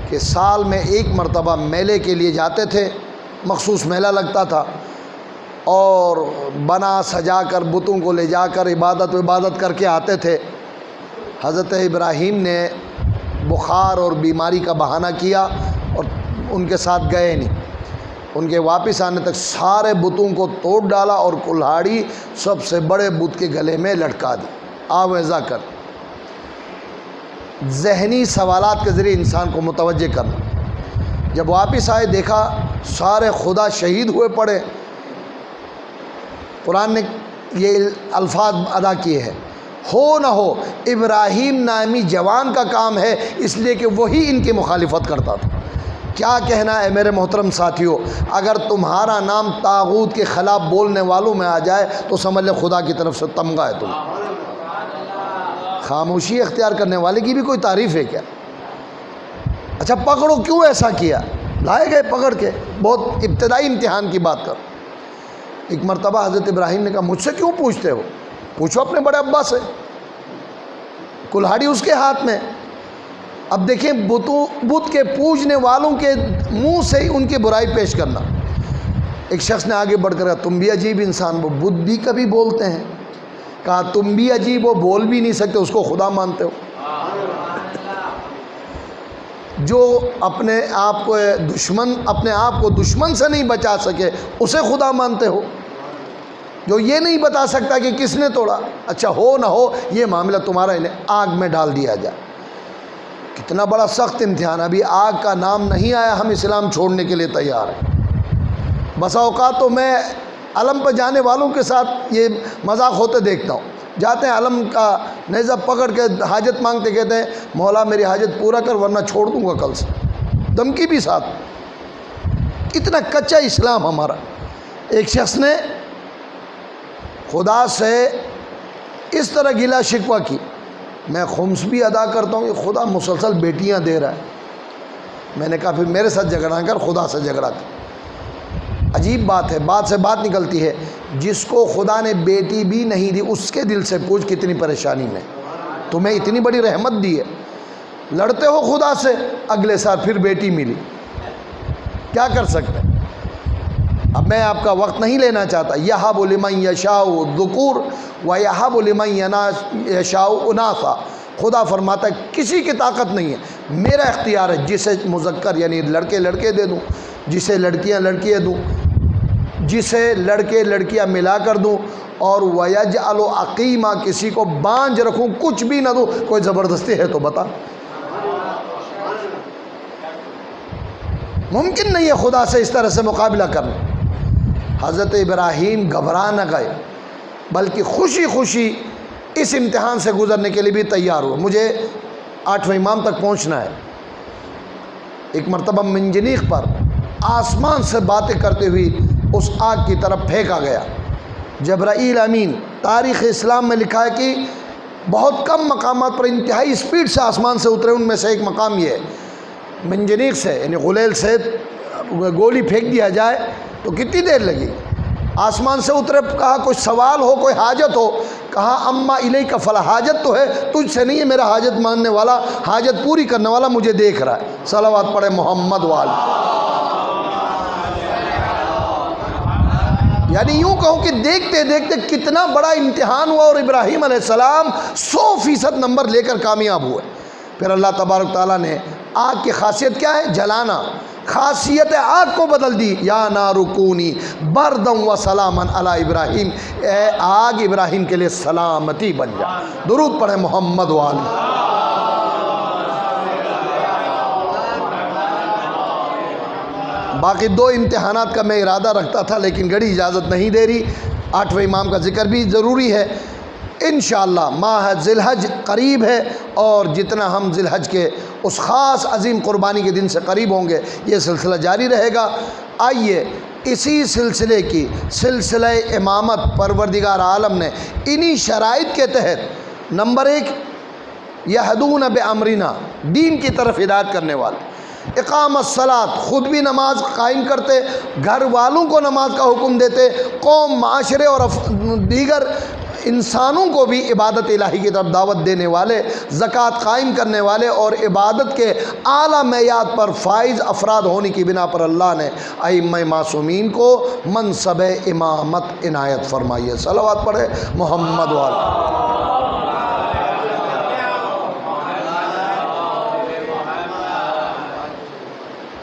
کہ سال میں ایک مرتبہ میلے کے لیے جاتے تھے، مخصوص میلہ لگتا تھا، اور بنا سجا کر بتوں کو لے جا کر عبادت کر کے آتے تھے۔ حضرت ابراہیم نے بخار اور بیماری کا بہانہ کیا اور ان کے ساتھ گئے نہیں۔ ان کے واپس آنے تک سارے بتوں کو توڑ ڈالا اور کلہاڑی سب سے بڑے بت کے گلے میں لٹکا دی۔ آویزہ کر، ذہنی سوالات کے ذریعے انسان کو متوجہ کرنا۔ جب واپس آئے دیکھا سارے خدا شہید ہوئے پڑے۔ قرآن نے یہ الفاظ ادا کیے ہیں، ہو نہ ہو ابراہیم نامی جوان کا کام ہے، اس لیے کہ وہی ان کی مخالفت کرتا تھا۔ کیا کہنا ہے میرے محترم ساتھیوں، اگر تمہارا نام طاغوت کے خلاف بولنے والوں میں آ جائے تو سمجھ لے خدا کی طرف سے تمغہ ہے تم۔ خاموشی اختیار کرنے والے کی بھی کوئی تعریف ہے کیا؟ اچھا پکڑو، کیوں ایسا کیا؟ لائے گئے پکڑ کے، بہت ابتدائی امتحان کی بات کر۔ ایک مرتبہ حضرت ابراہیم نے کہا مجھ سے کیوں پوچھتے ہو، پوچھو اپنے بڑے ابا سے۔ کلہاڑی اس کے ہاتھ میں۔ اب دیکھیں بت کے پوجنے والوں کے منہ سے ہی ان کی برائی پیش کرنا۔ ایک شخص نے آگے بڑھ کر کہا تم بھی عجیب انسان ہو، بت بھی کبھی بولتے ہیں۔ کہا تم بھی عجیب ہو، بول بھی نہیں سکتے، اس کو خدا مانتے ہو۔ جو اپنے آپ کو دشمن سے نہیں بچا سکے اسے خدا مانتے ہو، جو یہ نہیں بتا سکتا کہ کس نے توڑا۔ اچھا ہو نہ ہو یہ معاملہ تمہارا انہیں آگ میں ڈال دیا جائے۔ کتنا بڑا سخت امتحان، ابھی آگ کا نام نہیں آیا ہم اسلام چھوڑنے کے لیے تیار ہیں۔ بسا اوقات تو میں علم پہ جانے والوں کے ساتھ یہ مذاق ہوتے دیکھتا ہوں، جاتے ہیں علم کا نیزہ پکڑ کے حاجت مانگتے، کہتے ہیں مولا میری حاجت پورا کر ورنہ چھوڑ دوں گا کل سے، دھمکی بھی ساتھ۔ کتنا کچا اسلام ہمارا۔ ایک شخص نے خدا سے اس طرح گلا شکوہ کی، میں خمس بھی ادا کرتا ہوں، یہ خدا مسلسل بیٹیاں دے رہا ہے۔ میں نے کہا پھر میرے ساتھ جھگڑا کر، خدا سے جھگڑا کر۔ عجیب بات ہے، بات سے بات نکلتی ہے، جس کو خدا نے بیٹی بھی نہیں دی اس کے دل سے پوچھ کتنی پریشانی میں۔ تمہیں اتنی بڑی رحمت دی ہے، لڑتے ہو خدا سے، اگلے سال پھر بیٹی ملی، کیا کر سکتے ہیں؟ اب میں آپ کا وقت نہیں لینا چاہتا۔ یہب لمن یشاء الذکور ویہب لمن یشاء اناثا، خدا فرماتا ہے کسی کی طاقت نہیں ہے، میرا اختیار ہے، جسے مذکر یعنی لڑکے لڑکے دے دوں، جسے لڑکیاں لڑکیاں دوں، جسے لڑکے لڑکیاں ملا کر دوں، اور ویجعل عقیما، کسی کو بانجھ رکھوں، کچھ بھی نہ دوں۔ کوئی زبردستی ہے تو بتا، ممکن نہیں ہے خدا سے اس طرح سے مقابلہ کرنا۔ حضرت ابراہیم گھبرا نہ گئے بلکہ خوشی خوشی اس امتحان سے گزرنے کے لیے بھی تیار ہوئے۔ مجھے 8ویں امام تک پہنچنا ہے۔ ایک مرتبہ منجنیق پر آسمان سے باتیں کرتے ہوئی اس آگ کی طرف پھینکا گیا۔ جبرائیل امین، تاریخ اسلام میں لکھا ہے کہ بہت کم مقامات پر انتہائی اسپیڈ سے آسمان سے اترے، ان میں سے ایک مقام یہ ہے، منجنیق سے یعنی غلیل سے گولی پھینک دیا جائے تو کتنی دیر لگی؟ آسمان سے اترے، کہا کوئی سوال ہو، کوئی حاجت ہو، کہا اما الیک فلا، حاجت تو ہے تجھ سے نہیں ہے، میرا حاجت ماننے والا، حاجت پوری کرنے والا مجھے دیکھ رہا ہے۔ صلوات پڑھے محمد والے۔ یعنی یوں کہوں کہ دیکھتے دیکھتے کتنا بڑا امتحان ہوا، اور ابراہیم علیہ السلام 100% نمبر لے کر کامیاب ہوئے۔ پھر اللہ تبارک تعالیٰ نے آگ کی خاصیت کیا ہے؟ جلانا، خاصیت آگ کو بدل دی۔ یا نار کونی بردم و سلاما علی ابراہیم، اے آگ ابراہیم کے لیے سلامتی بن جا۔ درود پڑھے محمد والے۔ باقی 2 امتحانات کا میں ارادہ رکھتا تھا لیکن گھڑی اجازت نہیں دے رہی۔ 8ویں امام کا ذکر بھی ضروری ہے۔ انشاءاللہ ماہ ذی الحج قریب ہے، اور جتنا ہم ذی الحج کے اس خاص عظیم قربانی کے دن سے قریب ہوں گے یہ سلسلہ جاری رہے گا۔ آئیے اسی سلسلے کی سلسلہ امامت پروردگار عالم نے انہی شرائط کے تحت، نمبر 1 یہدون بامرنا، دین کی طرف ہدایت کرنے والے، اقام الصلاۃ، خود بھی نماز قائم کرتے، گھر والوں کو نماز کا حکم دیتے، قوم، معاشرے اور دیگر انسانوں کو بھی عبادت الہی کی طرف دعوت دینے والے، زکوٰۃ قائم کرنے والے، اور عبادت کے اعلیٰ معیار پر فائز افراد ہونے کی بنا پر اللہ نے ائمہ معصومین کو منصب امامت عنایت فرمائی ہے۔ صلوات پڑھے محمد والے۔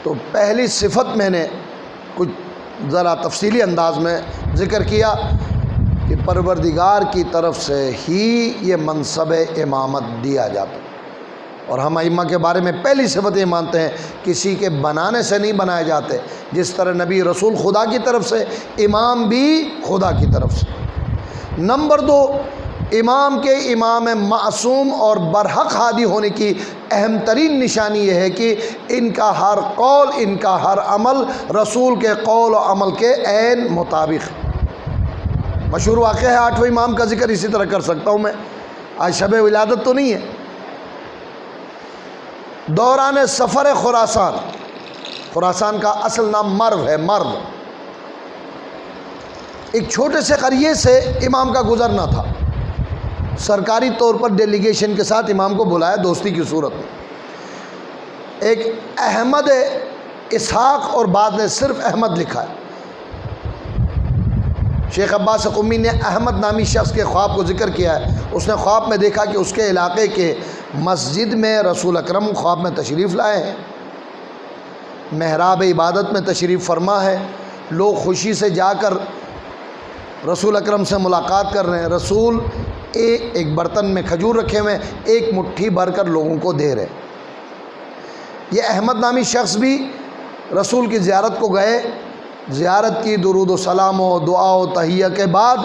تو پہلی صفت میں نے کچھ ذرا تفصیلی انداز میں ذکر کیا کہ پروردگار کی طرف سے ہی یہ منصب امامت دیا جاتا، اور ہم ائمہ کے بارے میں پہلی صفت یہ مانتے ہیں کسی کے بنانے سے نہیں بنائے جاتے، جس طرح نبی رسول خدا کی طرف سے، امام بھی خدا کی طرف سے۔ نمبر 2، امام کے امام معصوم اور برحق ہادی ہونے کی اہم ترین نشانی یہ ہے کہ ان کا ہر قول، ان کا ہر عمل رسول کے قول و عمل کے عین مطابق۔ مشہور واقعہ ہے، 8ویں امام کا ذکر اسی طرح کر سکتا ہوں میں، آج شب ولادت تو نہیں ہے۔ دوران سفر خراسان، خراسان کا اصل نام مرو ہے، مرو، ایک چھوٹے سے قریے سے امام کا گزرنا تھا۔ سرکاری طور پر ڈیلیگیشن کے ساتھ امام کو بلایا دوستی کی صورت میں۔ ایک احمد اسحاق، اور بعد نے صرف احمد لکھا ہے۔ شیخ عباس قمی نے احمد نامی شخص کے خواب کو ذکر کیا ہے۔ اس نے خواب میں دیکھا کہ اس کے علاقے کے مسجد میں رسول اکرم خواب میں تشریف لائے ہیں، محراب عبادت میں تشریف فرما ہے، لوگ خوشی سے جا کر رسول اکرم سے ملاقات کر رہے ہیں، رسول ایک برتن میں کھجور رکھے ہوئے ایک مٹھی بھر کر لوگوں کو دے رہے۔ یہ احمد نامی شخص بھی رسول کی زیارت کو گئے، زیارت کی، درود و سلام و دعا و تحیہ کے بعد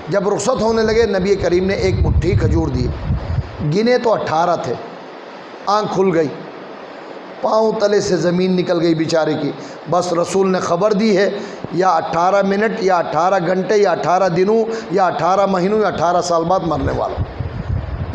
جب رخصت ہونے لگے، نبی کریم نے ایک مٹھی کھجور دی، گنے تو 18 تھے۔ آنکھ کھل گئی، پاؤں تلے سے زمین نکل گئی بیچارے کی۔ بس رسول نے خبر دی ہے، یا 18 منٹ یا 18 گھنٹے یا 18 دنوں یا 18 مہینوں یا 18 سال بعد مرنے والا۔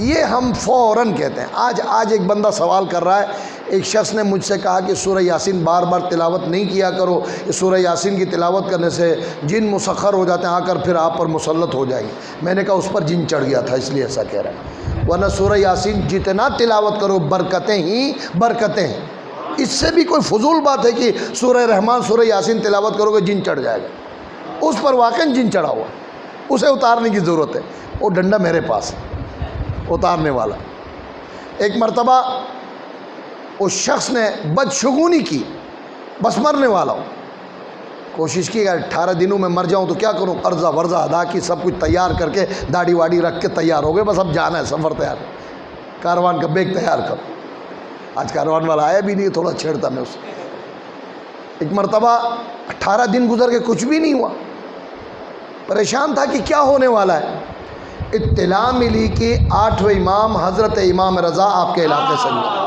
یہ ہم فوراً کہتے ہیں۔ آج ایک بندہ سوال کر رہا ہے، ایک شخص نے مجھ سے کہا کہ سورہ یاسین بار بار تلاوت نہیں کیا کرو، سورہ یاسین کی تلاوت کرنے سے جن مسخر ہو جاتے ہیں، آ کر پھر آپ پر مسلط ہو جائیں گے۔ میں نے کہا اس پر جن چڑھ گیا تھا اس لیے ایسا کہہ رہا ہے، ورنہ سورہ یاسین جتنا تلاوت کرو برکتیں ہی برکتیں ہیں۔ اس سے بھی کوئی فضول بات ہے کہ سورہ رحمان سورہ یاسین تلاوت کرو گے جن چڑھ جائے گا، اس پر واقعاً جن چڑھا ہوا، اسے اتارنے کی ضرورت ہے۔ وہ ڈنڈا میرے پاس ہے اتارنے والا۔ ایک مرتبہ اس شخص نے بدشگونی کی، بس مرنے والا ہوں، کوشش کی 18 دنوں میں مر جاؤں تو کیا کروں، قرضہ ورضہ ادا کی، سب کچھ تیار کر کے داڑھی واڑی رکھ کے تیار ہو گئے، بس اب جانا ہے، سفر تیار، کاروان کا بیگ تیار کرو۔ آج کاروان والا آیا بھی نہیں، تھوڑا چھیڑتا میں اسے۔ ایک مرتبہ 18 دن گزر کے کچھ بھی نہیں ہوا، پریشان تھا کہ کیا ہونے والا ہے۔ اطلاع ملی کہ 8ویں امام حضرت امام رضا آپ کے علاقے سے ہوئے۔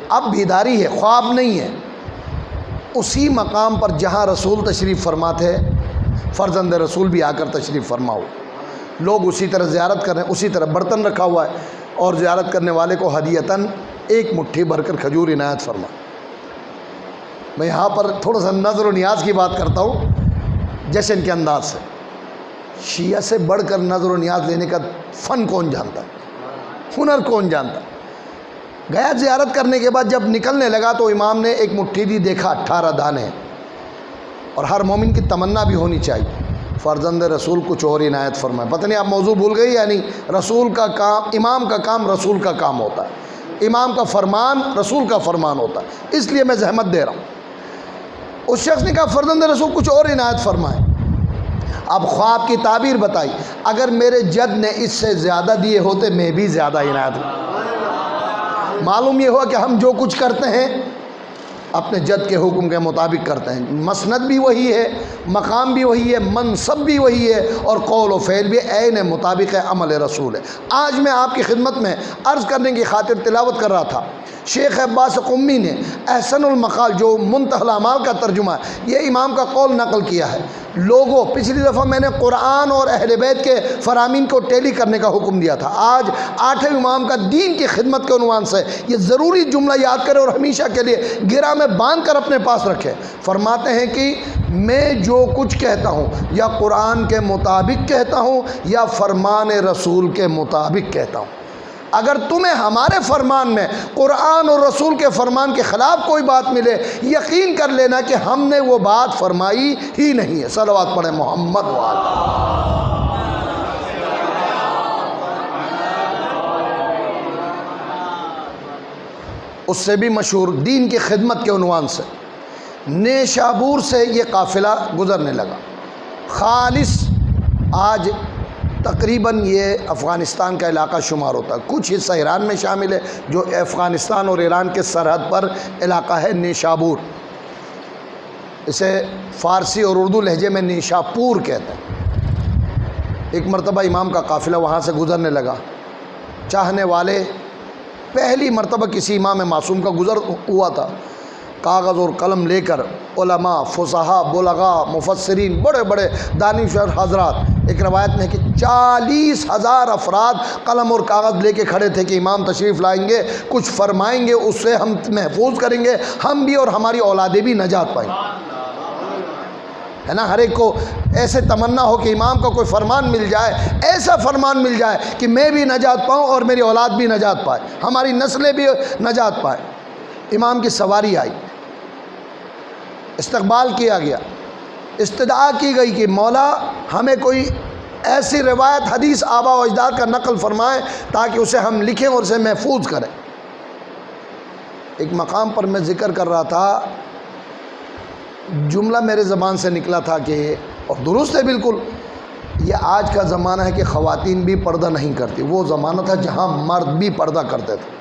اب بیداری ہے، خواب نہیں ہے۔ اسی مقام پر جہاں رسول تشریف فرما تھے، فرزند رسول بھی آ کر تشریف فرما ہو، لوگ اسی طرح زیارت کر رہے ہیں، اسی طرح برتن رکھا ہوا ہے، اور زیارت کرنے والے کو ہدیتاً ایک مٹھی بھر کر کھجور عنایت فرما۔ میں یہاں پر تھوڑا سا نظر و نیاز کی بات کرتا ہوں جشن کے انداز سے. شیعہ سے بڑھ کر نظر و نیاز لینے کا فن کون جانتا ہے؟ ہنر کون جانتا ہے؟ گیا زیارت کرنے کے بعد جب نکلنے لگا تو امام نے ایک مٹھی دی، دیکھا 18 دانے، اور ہر مومن کی تمنا بھی ہونی چاہیے فرزند رسول کچھ اور عنایت فرمائے. پتہ نہیں آپ موضوع بھول گئی یا نہیں؟ رسول کا کام، امام کا کام رسول کا کام ہوتا ہے، امام کا فرمان رسول کا فرمان ہوتا ہے، اس لیے میں زحمت دے رہا ہوں. اس شخص نے کہا فرزند رسول کچھ اور عنایت فرمائے. اب خواب کی تعبیر بتائی، اگر میرے جد نے اس سے زیادہ دیے ہوتے میں بھی زیادہ عنایت. معلوم یہ ہوا کہ ہم جو کچھ کرتے ہیں اپنے جد کے حکم کے مطابق کرتے ہیں. مسند بھی وہی ہے، مقام بھی وہی ہے، منصب بھی وہی ہے، اور قول و فعل بھی عین مطابق عمل رسول ہے. آج میں آپ کی خدمت میں عرض کرنے کی خاطر تلاوت کر رہا تھا. شیخ عباس قمی نے احسن المقال جو منتہی الاعمال کا ترجمہ ہے، یہ امام کا قول نقل کیا ہے. لوگوں، پچھلی دفعہ میں نے قرآن اور اہل بیت کے فرامین کو ٹیلی کرنے کا حکم دیا تھا. آج 8ویں امام کا دین کی خدمت کے عنوان سے یہ ضروری جملہ یاد کرے اور ہمیشہ کے لیے گرہ میں باندھ کر اپنے پاس رکھے. فرماتے ہیں کہ میں جو کچھ کہتا ہوں یا قرآن کے مطابق کہتا ہوں یا فرمان رسول کے مطابق کہتا ہوں. اگر تمہیں ہمارے فرمان میں قرآن اور رسول کے فرمان کے خلاف کوئی بات ملے، یقین کر لینا کہ ہم نے وہ بات فرمائی ہی نہیں ہے. صلوات پڑھیں محمد وآلہ. اس سے بھی مشہور دین کی خدمت کے عنوان سے نیشابور سے یہ قافلہ گزرنے لگا. خالص آج تقریباً یہ افغانستان کا علاقہ شمار ہوتا ہے. کچھ حصہ ایران میں شامل ہے جو افغانستان اور ایران کے سرحد پر علاقہ ہے نیشابور. اسے فارسی اور اردو لہجے میں نیشاپور کہتے ہیں. ایک مرتبہ امام کا قافلہ وہاں سے گزرنے لگا. چاہنے والے پہلی مرتبہ کسی امام معصوم کا گزر ہوا تھا. کاغذ اور قلم لے کر علماء، فصحاء، بلغاء، مفسرین، بڑے بڑے دانشور حضرات، ایک روایت میں ہے کہ 40,000 افراد قلم اور کاغذ لے کے کھڑے تھے کہ امام تشریف لائیں گے، کچھ فرمائیں گے، اس سے ہم محفوظ کریں گے، ہم بھی اور ہماری اولادیں بھی نجات پائیں. ہے نا؟ ہر ایک کو ایسے تمنا ہو کہ امام کا کوئی فرمان مل جائے، ایسا فرمان مل جائے کہ میں بھی نجات پاؤں اور میری اولاد بھی نجات پائے، ہماری نسلیں بھی نجات پائیں. امام کی سواری آئی، استقبال کیا گیا، استدعا کی گئی کہ مولا ہمیں کوئی ایسی روایت، حدیث آبا و اجداد کا نقل فرمائیں تاکہ اسے ہم لکھیں اور اسے محفوظ کریں. ایک مقام پر میں ذکر کر رہا تھا، جملہ میرے زبان سے نکلا تھا کہ، اور درست ہے بالکل، یہ آج کا زمانہ ہے کہ خواتین بھی پردہ نہیں کرتی. وہ زمانہ تھا جہاں مرد بھی پردہ کرتے تھے.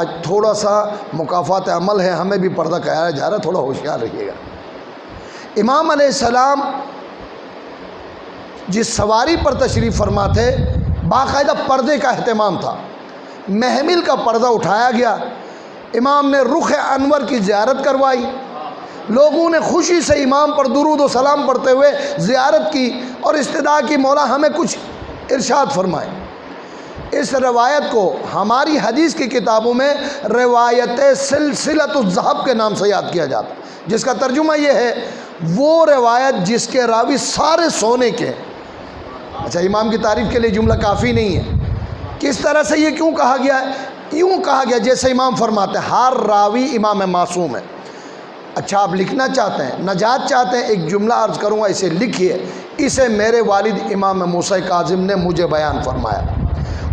آج تھوڑا سا مکافات عمل ہے، ہمیں بھی پردہ کرایا جا رہا ہے، تھوڑا ہوشیار رہیے گا. امام علیہ السلام جس سواری پر تشریف فرما تھے، باقاعدہ پردے کا اہتمام تھا. محمل کا پردہ اٹھایا گیا. امام نے رخ انور کی زیارت کروائی. لوگوں نے خوشی سے امام پر درود و سلام پڑھتے ہوئے زیارت کی اور استدعا کی مولا ہمیں کچھ ارشاد فرمائیں. اس روایت کو ہماری حدیث کی کتابوں میں روایت سلسلۃ الذہب کے نام سے یاد کیا جاتا ہے، جس کا ترجمہ یہ ہے وہ روایت جس کے راوی سارے سونے کے. اچھا، امام کی تعریف کے لیے جملہ کافی نہیں ہے. کس طرح سے یہ کیوں کہا گیا ہے؟ یوں کہا گیا جیسے امام فرماتے ہیں ہر راوی امام معصوم ہے. اچھا، آپ لکھنا چاہتے ہیں، نجات چاہتے ہیں، ایک جملہ عرض کروں گا، اسے لکھیے. اسے میرے والد امام موسیٰ کاظم نے مجھے بیان فرمایا.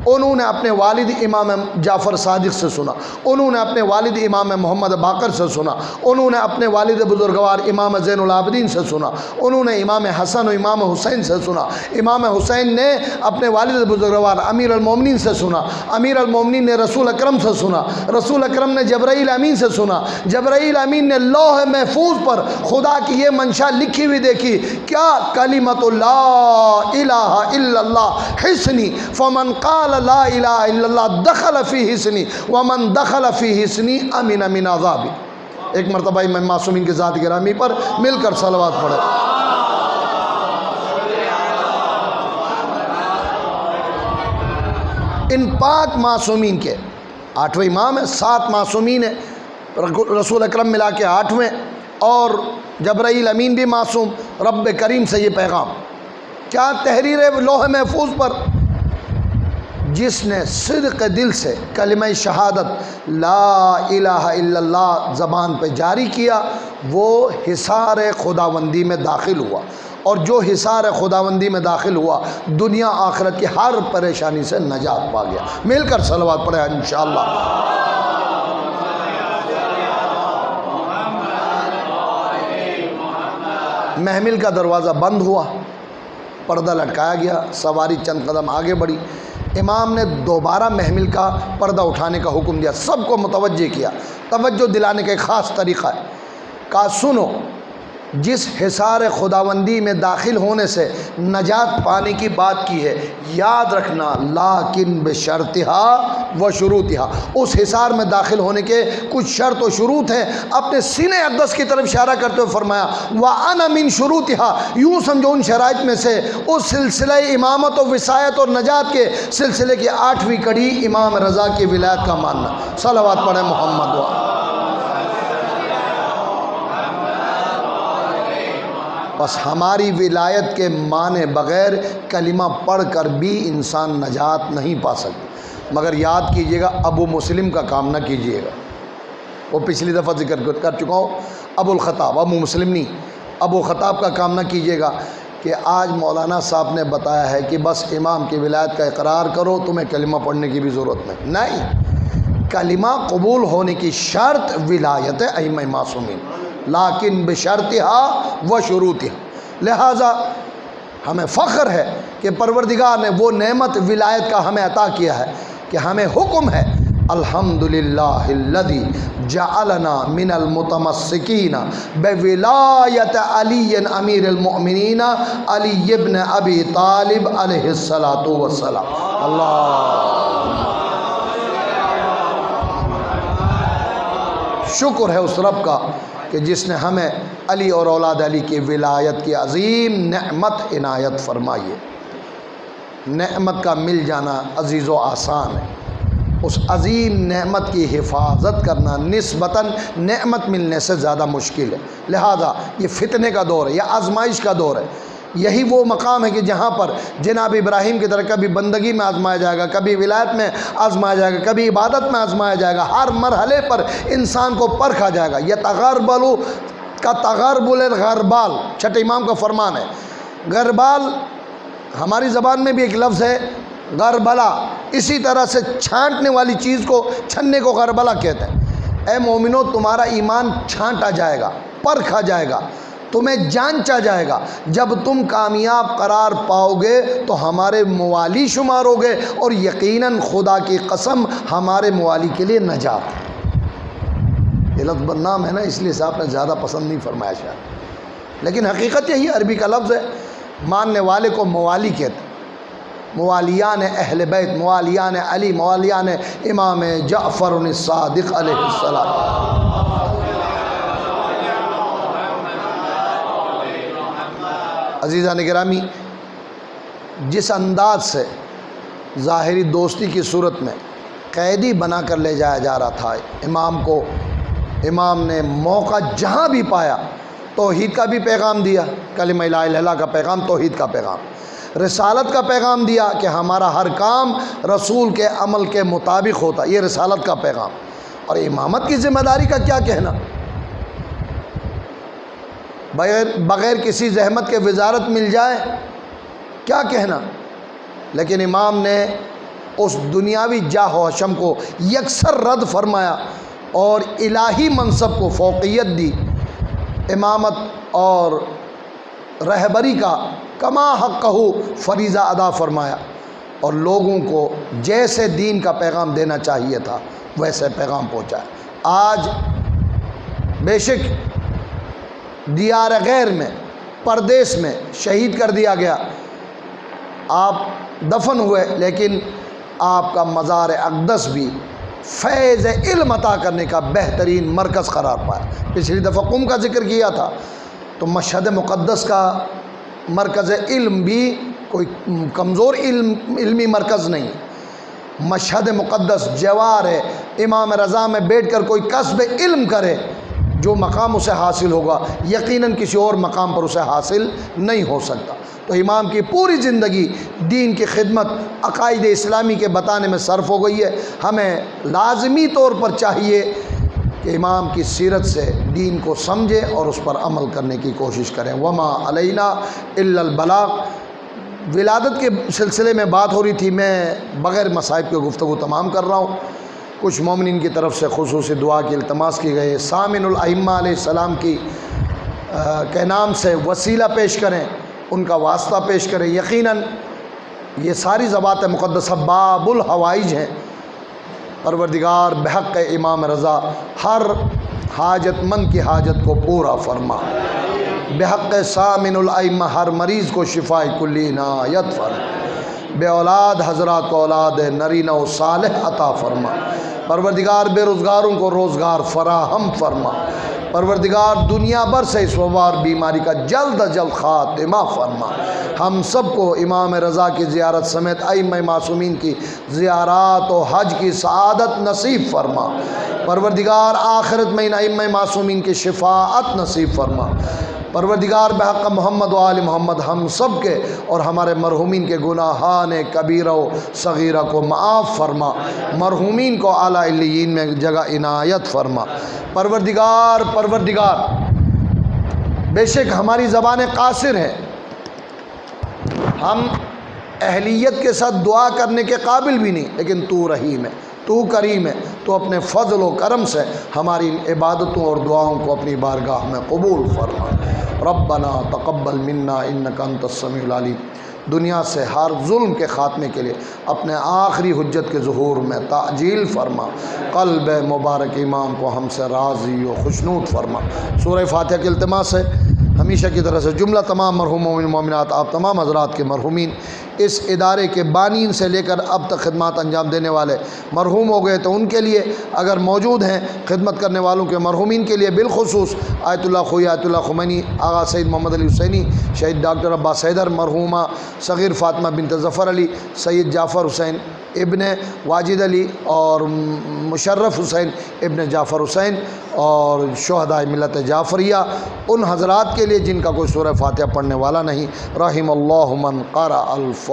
انہوں نے اپنے والد امام جعفر صادق سے سنا، انہوں نے اپنے والد امام محمد باقر سے سنا، انہوں نے اپنے والد بزرگوار امام زین العابدین سے سنا، انہوں نے امام حسن و امام حسین سے سنا. امام حسین نے اپنے والد بزرگوار امیر المومنین سے سنا، امیر المومنین نے رسول اکرم سے سنا، رسول اکرم نے جبرائیل امین سے سنا، جبرائیل امین نے لوح محفوظ پر خدا کی یہ منشا لکھی ہوئی دیکھی، کیا؟ کلمۃ لا الہ الا اللہ حسنی فمن قال لا الہ الا اللہ دخل فی حسنی ومن دخل فی حسنی امن من عذابی. ایک مرتبہ امام معصومین کی ذات گرامی پر مل کر صلوات پڑھے. ان 5 معصومین کے 8ویں امام ہے، 7 معصومین ہیں، رسول اکرم ملا کے 8ویں. اور جبرائیل امین بھی معصوم، رب کریم سے یہ پیغام، کیا تحریر ہے لوح محفوظ پر؟ جس نے صدق دل سے کلمہ شہادت لا الہ الا اللہ زبان پہ جاری کیا، وہ حصار خداوندی میں داخل ہوا، اور جو حصار خداوندی میں داخل ہوا دنیا آخرت کی ہر پریشانی سے نجات پا گیا۔ مل کر صلوات پڑھیں انشاءاللہ۔ محمل کا دروازہ بند ہوا، پردہ لٹکایا گیا، سواری چند قدم آگے بڑھی، امام نے دوبارہ محمل کا پردہ اٹھانے کا حکم دیا، سب کو متوجہ کیا، توجہ دلانے کا ایک خاص طریقہ ہے، کہا سنو، جس حصار خداوندی میں داخل ہونے سے نجات پانے کی بات کی ہے، یاد رکھنا لیکن بشرطہا و شروطہا، اس حصار میں داخل ہونے کے کچھ شرط و شروط ہیں۔ اپنے سینہ اقدس کی طرف اشارہ کرتے ہوئے فرمایا وَأَنَا مِن شُرُوطِهَا، یوں سمجھو ان شرائط میں سے اس سلسلہ امامت و وصایت اور نجات کے سلسلے کی 8ویں کڑی امام رضا کی ولایت کا ماننا۔ صلوات پڑھیں محمد و بس ہماری ولایت کے مانے بغیر کلمہ پڑھ کر بھی انسان نجات نہیں پا سکتا، مگر یاد کیجئے گا ابو مسلم کا کام نہ کیجئے گا، وہ پچھلی دفعہ ذکر کر چکا ہوں، ابو الخطاب، ابو مسلم نہیں، ابو خطاب کا کام نہ کیجئے گا کہ آج مولانا صاحب نے بتایا ہے کہ بس امام کی ولایت کا اقرار کرو، تمہیں کلمہ پڑھنے کی بھی ضرورت نہیں، کلمہ قبول ہونے کی شرط ولایت ائمہ معصومین، لیکن بشرطہا و شروطہا، لہٰذا ہمیں فخر ہے کہ پروردگار نے وہ نعمت ولایت کا ہمیں عطا کیا ہے کہ ہمیں حکم ہے الحمدللہ الذی جعلنا من المتمسکین بولایت علی امیر المؤمنین علی ابن ابی طالب علیہ السلام۔ اللہ شکر ہے اس رب کا کہ جس نے ہمیں علی اور اولاد علی کی ولایت کی عظیم نعمت عنایت فرمائی ہے۔ نعمت کا مل جانا عزیز و آسان ہے، اس عظیم نعمت کی حفاظت کرنا نسبتاً نعمت ملنے سے زیادہ مشکل ہے، لہذا یہ فتنے کا دور ہے، یہ آزمائش کا دور ہے۔ یہی وہ مقام ہے کہ جہاں پر جناب ابراہیم کی طرح کبھی بندگی میں آزمایا جائے گا، کبھی ولایت میں آزمایا جائے گا، کبھی عبادت میں آزمایا جائے گا، ہر مرحلے پر انسان کو پرکھا جائے گا۔ یہ تغربل کا تغربل الغربال، چھٹے امام کا فرمان ہے۔ غربال ہماری زبان میں بھی ایک لفظ ہے غربلہ، اسی طرح سے چھانٹنے والی چیز کو چھننے کو غربلہ کہتے ہیں۔ اے مومنو، تمہارا ایمان چھانٹا جائے گا، پرکھا جائے گا، تمہیں جانچا جائے گا۔ جب تم کامیاب قرار پاؤ گے تو ہمارے موالی شمار ہوگے، اور یقیناً خدا کی قسم ہمارے موالی کے لیے نجات ہے۔ یہ لفظ بدنام ہے نا، اس لیے صاحب نے زیادہ پسند نہیں فرمایا شاید، لیکن حقیقت یہی عربی کا لفظ ہے، ماننے والے کو موالی کہتے ہیں۔ موالیان اہل بیت، موالیان علی، موالیان امام جعفر الصادق علیہ السلام۔ عزیزان گرامی، جس انداز سے ظاہری دوستی کی صورت میں قیدی بنا کر لے جایا جا رہا تھا امام کو، امام نے موقع جہاں بھی پایا توحید کا بھی پیغام دیا، کلمہ لا الہ الا اللہ کا پیغام، توحید کا پیغام، رسالت کا پیغام دیا کہ ہمارا ہر کام رسول کے عمل کے مطابق ہوتا، یہ رسالت کا پیغام۔ اور امامت کی ذمہ داری کا کیا کہنا، بغیر کسی زحمت کے وزارت مل جائے کیا کہنا، لیکن امام نے اس دنیاوی جاہ و حشم کو یکسر رد فرمایا اور الہی منصب کو فوقیت دی، امامت اور رہبری کا کما حقہ فریضہ ادا فرمایا، اور لوگوں کو جیسے دین کا پیغام دینا چاہیے تھا ویسے پیغام پہنچایا۔ آج بے شک دیار غیر میں، پردیس میں شہید کر دیا گیا، آپ دفن ہوئے، لیکن آپ کا مزار اقدس بھی فیض علم عطا کرنے کا بہترین مرکز قرار پایا۔ پچھلی دفعہ قم کا ذکر کیا تھا، تو مشہد مقدس کا مرکز علم بھی کوئی کمزور علمی مرکز نہیں، مشہد مقدس جوار ہے، امام رضا میں بیٹھ کر کوئی کسب علم کرے جو مقام اسے حاصل ہوگا یقیناً کسی اور مقام پر اسے حاصل نہیں ہو سکتا۔ تو امام کی پوری زندگی دین کی خدمت، عقائد اسلامی کے بتانے میں صرف ہو گئی ہے۔ ہمیں لازمی طور پر چاہیے کہ امام کی سیرت سے دین کو سمجھیں اور اس پر عمل کرنے کی کوشش کریں۔ وما علینا الا البلاغ۔ ولادت کے سلسلے میں بات ہو رہی تھی، میں بغیر مصائب کے گفتگو تمام کر رہا ہوں۔ کچھ مومنین کی طرف سے خصوصی دعا کی التماس کی گئی ہے۔ سامن الائمہ علیہ السلام کے نام سے وسیلہ پیش کریں، ان کا واسطہ پیش کریں۔ یقیناً یہ ساری ذوات مقدسہ باب الحوائج ہیں۔ پروردگار بحق امام رضا ہر حاجت مند کی حاجت کو پورا فرما، بحق سامن الائمہ ہر مریض کو شفاء کلی عنایت فرما، بے اولاد حضرات کو اولاد نرینہ و صالح عطا فرما، پروردگار بے روزگاروں کو روزگار فراہم فرما، پروردگار دنیا بھر سے اس وبار بیماری کا جلد از جلد خاتمہ فرما، ہم سب کو امام رضا کی زیارت سمیت ائمہ معصومین کی زیارات و حج کی سعادت نصیب فرما، پروردگار آخرت میں ان ائمہ معصومین کی شفاعت نصیب فرما، پروردگار بحق محمد و آل محمد ہم سب کے اور ہمارے مرحومین کے گناہان کبیرہ و صغیرہ کو معاف فرما، مرحومین کو اعلیٰ علیین میں جگہ عنایت فرما۔ پروردگار بے شک ہماری زبانیں قاصر ہیں، ہم اہلیت کے ساتھ دعا کرنے کے قابل بھی نہیں، لیکن تو رحیم ہے، تو کریم ہے، تو اپنے فضل و کرم سے ہماری عبادتوں اور دعاؤں کو اپنی بارگاہ میں قبول فرما۔ ربنا تقبل منا انک انت السمیع العلیم۔ دنیا سے ہر ظلم کے خاتمے کے لیے اپنے آخری حجت کے ظہور میں تعجیل فرما، قلب مبارک امام کو ہم سے راضی و خوشنود فرما۔ سورہ فاتحہ کے التماس ہے ہمیشہ کی طرح سے جملہ تمام مرحوم مومن مومنات، آپ تمام حضرات کے مرحومین، اس ادارے کے بانین سے لے کر اب تک خدمات انجام دینے والے مرحوم ہو گئے تو ان کے لیے اگر موجود ہیں، خدمت کرنے والوں کے مرحومین کے لیے بالخصوص آیت اللہ خوئی، آیت اللہ خمینی، آغا سید محمد علی حسینی، شہید ڈاکٹر عباس حیدر، مرحومہ صغیر فاطمہ بنت ظفر علی، سید جعفر حسین ابن واجد علی اور مشرف حسین ابن جعفر حسین اور شہداء ملت جعفریہ، ان حضرات کے لیے جن کا کوئی سورہ فاتحہ پڑھنے والا نہیں، رحم اللہ من قرأ الفاتحہ۔